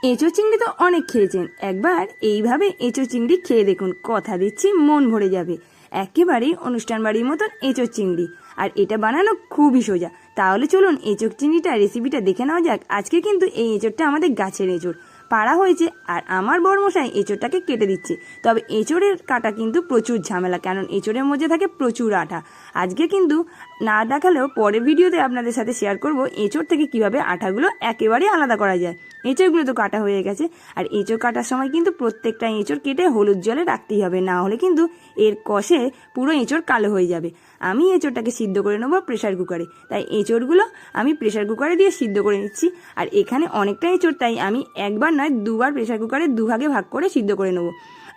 এঁচোড় চিংড়ি তো অনেক খেয়েছেন, একবার এইভাবে এঁচোড় চিংড়ি খেয়ে দেখুন, কথা দিচ্ছি মন ভরে যাবে। একেবারেই অনুষ্ঠান বাড়ির মতন এঁচোড় চিংড়ি, আর এটা বানানো খুবই সোজা। তাহলে চলুন এঁচোড় চিংড়িটা রেসিপিটা দেখে নেওয়া যাক। আজকে কিন্তু এই এঁচোড়টা আমাদের গাছের এঁচোড় পাড়া হয়েছে, আর আমার বড়মশাই এঁচোড়টাকে কেটে দিচ্ছে। তবে এঁচোড়ের কাটা কিন্তু প্রচুর ঝামেলা, কারণ এঁচোড়ের মধ্যে থাকে প্রচুর আঠা। আজকে কিন্তু না দেখালেও পরের ভিডিওতে আপনাদের সাথে শেয়ার করব এঁচোড় থেকে কিভাবে আঠাগুলো একেবারে আলাদা করা যায়। এঁচোড়গুলো তো কাটা হয়ে গেছে, আর এঁচোড় কাটার সময় কিন্তু প্রত্যেকটা এঁচোড় কেটে হলুদ জলে রাখতেই হবে, না হলে কিন্তু এর কষে পুরো এঁচোড় কালো হয়ে যাবে। আমি এঁচোড়টাকে সিদ্ধ করে নেবো প্রেশার কুকারে, তাই এঁচোড়গুলো আমি প্রেশার কুকারে দিয়ে সিদ্ধ করে নিচ্ছি। আর এখানে অনেকটা এঁচোড়, তাই আমি একবার নয় দুবার প্রেশার কুকারে দুভাগে ভাগ করে সিদ্ধ করে নেবো।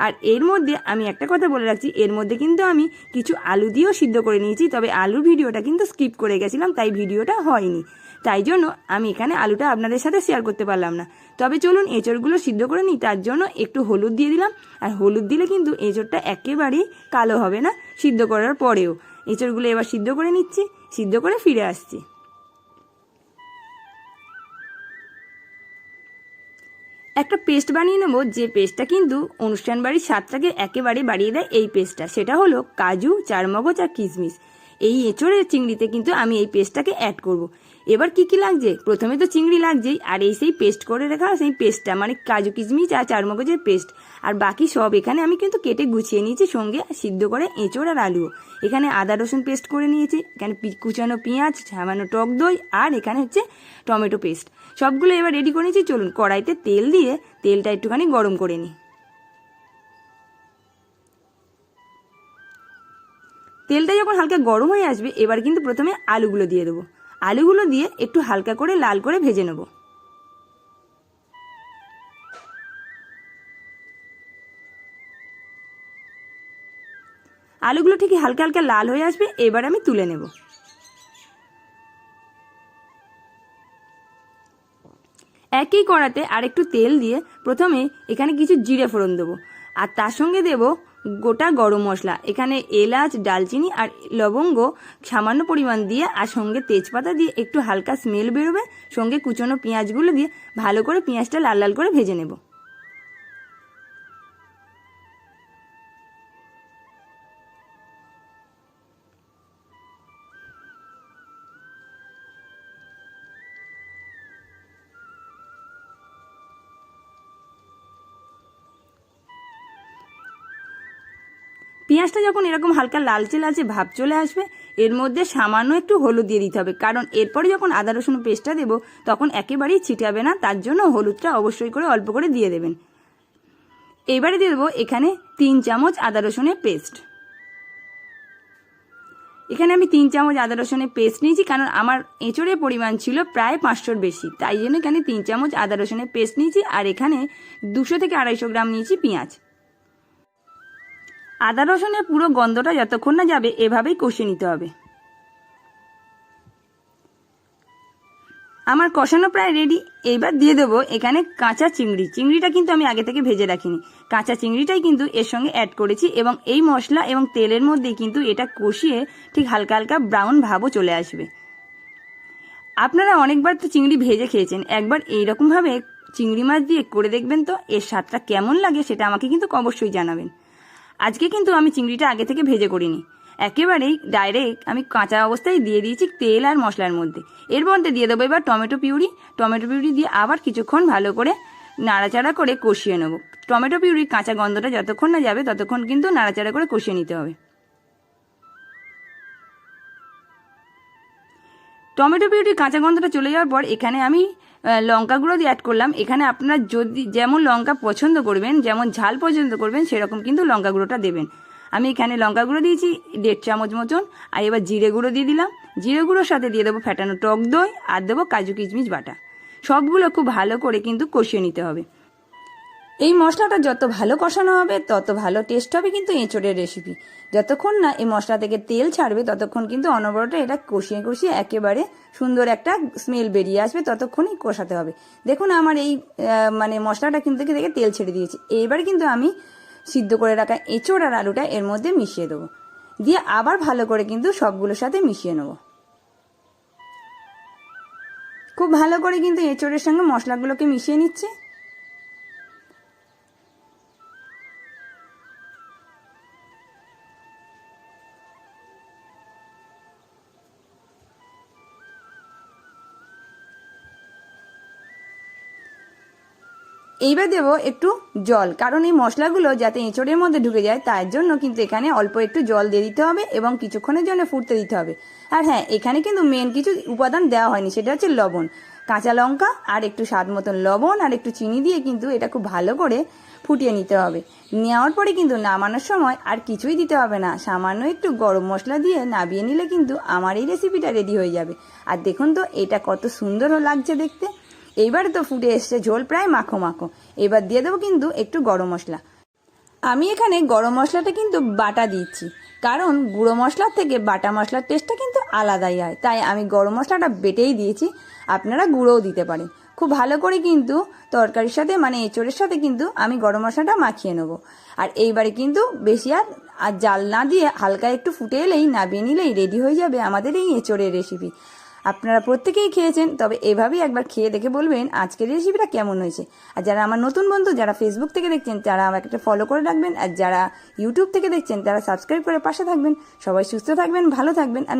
আর এর মধ্যে আমি একটা কথা বলে রাখছি, এর মধ্যে কিন্তু আমি কিছু আলু দিয়েও সিদ্ধ করে নিয়েছি, তবে আলুর ভিডিওটা কিন্তু স্কিপ করে গেছিলাম, তাই ভিডিওটা হয়নি। তাই জন্য আমি এখানে আলুটা আপনাদের সাথে শেয়ার করতে পারলাম না। তবে চলুন এঁচোড়গুলো সিদ্ধ করে নিই। তার জন্য একটু হলুদ দিয়ে দিলাম, আর হলুদ দিলে কিন্তু এঁচোড়টা একেবারেই কালো হবে না সিদ্ধ করার পরেও। এঁচোড়গুলো এবার সিদ্ধ করে নিচ্ছি, সিদ্ধ করে ফিরে আসছি। একটা পেস্ট বানিয়ে নেবো, যে পেস্টটা কিন্তু অনুষ্ঠান বাড়ির স্বাদটাকে একেবারে বাড়িয়ে দেয়। এই পেস্টটা সেটা হলো কাজু, চারমগজ আর কিশমিশ। এই এঁচোড়ের চিংড়িতে কিন্তু আমি এই পেস্টটাকে অ্যাড করব। এবার কি কি লাগছে, প্রথমে তো চিংড়ি লাগছেই, আর এই সেই পেস্ট করে রাখা সেই পেস্টটা মানে কাজু কিশমিশ আর চারমগজের পেস্ট, আর বাকি সব এখানে আমি কিন্তু কেটে গুছিয়ে নিয়েছি, সঙ্গে সিদ্ধ করে এঁচোড় আর আলুও। এখানে আদা রসুন পেস্ট করে নিয়েছি, এখানে কুচানো পেঁয়াজ, সামান্য টক দই, আর এখানে হচ্ছে টমেটো পেস্ট। সবগুলো এবার রেডি করে নিয়েছি। চলুন কড়াইতে তেল দিয়ে তেলটা একটুখানি গরম করে নিই। তেলটা যখন হালকা গরম হয়ে আসবে, এবার কিন্তু প্রথমে আলুগুলো দিয়ে দেবো। আলুগুলো দিয়ে একটু হালকা করে লাল করে ভেজে নেব। আলুগুলো ঠিক হালকা হালকা লাল হয়ে আসবে, এবার আমি তুলে নেব। একই কড়াতে আরেকটু তেল দিয়ে প্রথমে এখানে কিছু জিরে ফোড়ন দেবো, আর তার সঙ্গে দেব গোটা গরম মশলা। এখানে এলাচ, ডালচিনি আর লবঙ্গ সামান্য পরিমাণ দিয়ে, আর সঙ্গে তেজপাতা দিয়ে একটু হালকা স্মেল বেরোবে, সঙ্গে কুচনো পেঁয়াজগুলো দিয়ে ভালো করে পেঁয়াজটা লাল লাল করে ভেজে নেব। পেঁয়াজটা যখন এরকম হালকা লালচে লালচে ভাব চলে আসবে, এর মধ্যে সামান্য একটু হলুদ দিয়ে দিতে হবে, কারণ এরপরে যখন আদা রসুন পেস্টটা দেবো তখন একেবারেই ছিটাবে না, তার জন্য হলুদটা অবশ্যই করে অল্প করে দিয়ে দেবেন। এবারে দিয়ে দেবো এখানে 3 চামচ আদা রসুনের পেস্ট। এখানে আমি 3 চামচ আদা রসুনের পেস্ট নিয়েছি, কারণ আমার এঁচোড়ের পরিমাণ ছিল প্রায় 500-র বেশি, তাই জন্য এখানে 3 চামচ আদা রসুনের পেস্ট নিয়েছি। আর এখানে 200 থেকে 250 গ্রাম নিয়েছি পেঁয়াজ। আদা রসুনের পুরো গন্ধটা যতক্ষণ না যাবে এভাবেই কষিয়ে নিতে হবে। আমার কষানো প্রায় রেডি। এইবার দিয়ে দেবো এখানে কাঁচা চিংড়ি। চিংড়িটা কিন্তু আমি আগে থেকে ভেজে রাখিনি, কাঁচা চিংড়িটাই কিন্তু এর সঙ্গে অ্যাড করেছি, এবং এই মশলা এবং তেলের মধ্যেই কিন্তু এটা কষিয়ে ঠিক হালকা হালকা ব্রাউন ভাবও চলে আসবে। আপনারা অনেকবার তো চিংড়ি ভেজে খেয়েছেন, একবার এইরকমভাবে চিংড়ি মাছ দিয়ে করে দেখবেন তো, এর স্বাদটা কেমন লাগে সেটা আমাকে কিন্তু অবশ্যই জানাবেন। আজকে কিন্তু আমি চিংড়িটা আগে থেকে ভেজে করিনি, একেবারেই ডাইরেক্ট আমি কাঁচা অবস্থায় দিয়ে দিয়েছি তেল আর মশলার মধ্যে। এর মধ্যে দিয়ে দেবো এবার টমেটো পিউরি। টমেটো পিউরি দিয়ে আবার কিছুক্ষণ ভালো করে নাড়াচাড়া করে কষিয়ে নেব। টমেটো পিউরির কাঁচা গন্ধটা যতক্ষণ না যাবে ততক্ষণ কিন্তু নাড়াচাড়া করে কষিয়ে নিতে হবে। টমেটো পিউরির কাঁচা গন্ধটা চলে যাওয়ার পর এখানে আমি লঙ্কা গুঁড়ো দিয়ে অ্যাড করলাম। এখানে আপনারা যদি যেমন লঙ্কা পছন্দ করবেন, যেমন ঝাল পছন্দ করবেন, সেরকম কিন্তু লঙ্কা গুঁড়োটা দেবেন। আমি এখানে লঙ্কা গুঁড়ো দিয়েছি 1.5 চামচ মতন। আর এবার জিরে গুঁড়ো দিয়ে দিলাম। জিরে গুঁড়োর সাথে দিয়ে দেবো ফেটানো টক দই, আর দেবো কাজু কিশমিশ বাটা। সবগুলো খুব ভালো করে কিন্তু কষিয়ে নিতে হবে। এই মশলাটা যত ভালো কষানো হবে তত ভালো টেস্ট হবে কিন্তু এঁচোড়ের রেসিপি। যতক্ষণ না এই মশলা থেকে তেল ছাড়বে ততক্ষণ কিন্তু অনবরত এটা কষিয়ে কষিয়ে একেবারে সুন্দর একটা স্মেল বেরিয়ে আসবে, ততক্ষণই কষাতে হবে। দেখুন আমার এই মানে মশলাটা কিন্তু থেকে তেল ছেড়ে দিয়েছি। এইবারে কিন্তু আমি সিদ্ধ করে রাখা এঁচোড় আর আলুটা এর মধ্যে মিশিয়ে দেবো, দিয়ে আবার ভালো করে কিন্তু সবগুলোর সাথে মিশিয়ে নেব। খুব ভালো করে কিন্তু এঁচোড়ের সঙ্গে মশলাগুলোকে মিশিয়ে নিচ্ছি। এইবার দেবো একটু জল, কারণ এই মশলাগুলো যাতে এঁচড়ের মধ্যে ঢুকে যায় তার জন্য কিন্তু এখানে অল্প একটু জল দিয়ে দিতে হবে এবং কিছুক্ষণের জন্য ফুটতে দিতে হবে। আর হ্যাঁ, এখানে কিন্তু মেন কিছু উপাদান দেওয়া হয়নি, সেটা হচ্ছে লবণ, কাঁচা লঙ্কা আর একটু স্বাদ মতন লবণ আর একটু চিনি দিয়ে কিন্তু এটা খুব ভালো করে ফুটিয়ে নিতে হবে। নেওয়ার পরে কিন্তু নামানোর সময় আর কিছুই দিতে হবে না, সামান্য একটু গরম মশলা দিয়ে নামিয়ে নিলে কিন্তু আমার এই রেসিপিটা রেডি হয়ে যাবে। আর দেখুন তো এটা কত সুন্দর লাগছে দেখতে। এইবারে তো ফুটে এসছে, ঝোল প্রায় মাখো মাখো। এবার দিয়ে দেবো কিন্তু একটু গরম মশলা। আমি এখানে গরম মশলাটা কিন্তু বাটা দিচ্ছি, কারণ গুঁড়ো মশলার থেকে বাটা মশলার টেস্টটা কিন্তু আলাদাই হয়, তাই আমি গরম মশলাটা বেটেই দিয়েছি। আপনারা গুঁড়োও দিতে পারেন। খুব ভালো করে কিন্তু তরকারির সাথে মানে এঁচড়ের সাথে কিন্তু আমি গরম মশলাটা মাখিয়ে নেবো। আর এইবারে কিন্তু বেশি আর জাল না দিয়ে হালকা একটু ফুটে এলেই নামিয়ে নিলেই রেডি হয়ে যাবে আমাদের এই এঁচড়ের রেসিপি। আপনারা প্রত্যেকেই খেয়েছেন, তবে এভাবেই একবার খেয়ে দেখে বলবেন আজকের রেসিপিটা কেমন হয়েছে। আর যারা আমার নতুন বন্ধু, যারা ফেসবুক থেকে দেখছেন তারা আমাকে একটা ফলো করে রাখবেন, আর যারা ইউটিউব থেকে দেখছেন তারা সাবস্ক্রাইব করে পাশে থাকবেন। সবাই সুস্থ থাকবেন, ভালো থাকবেন। আর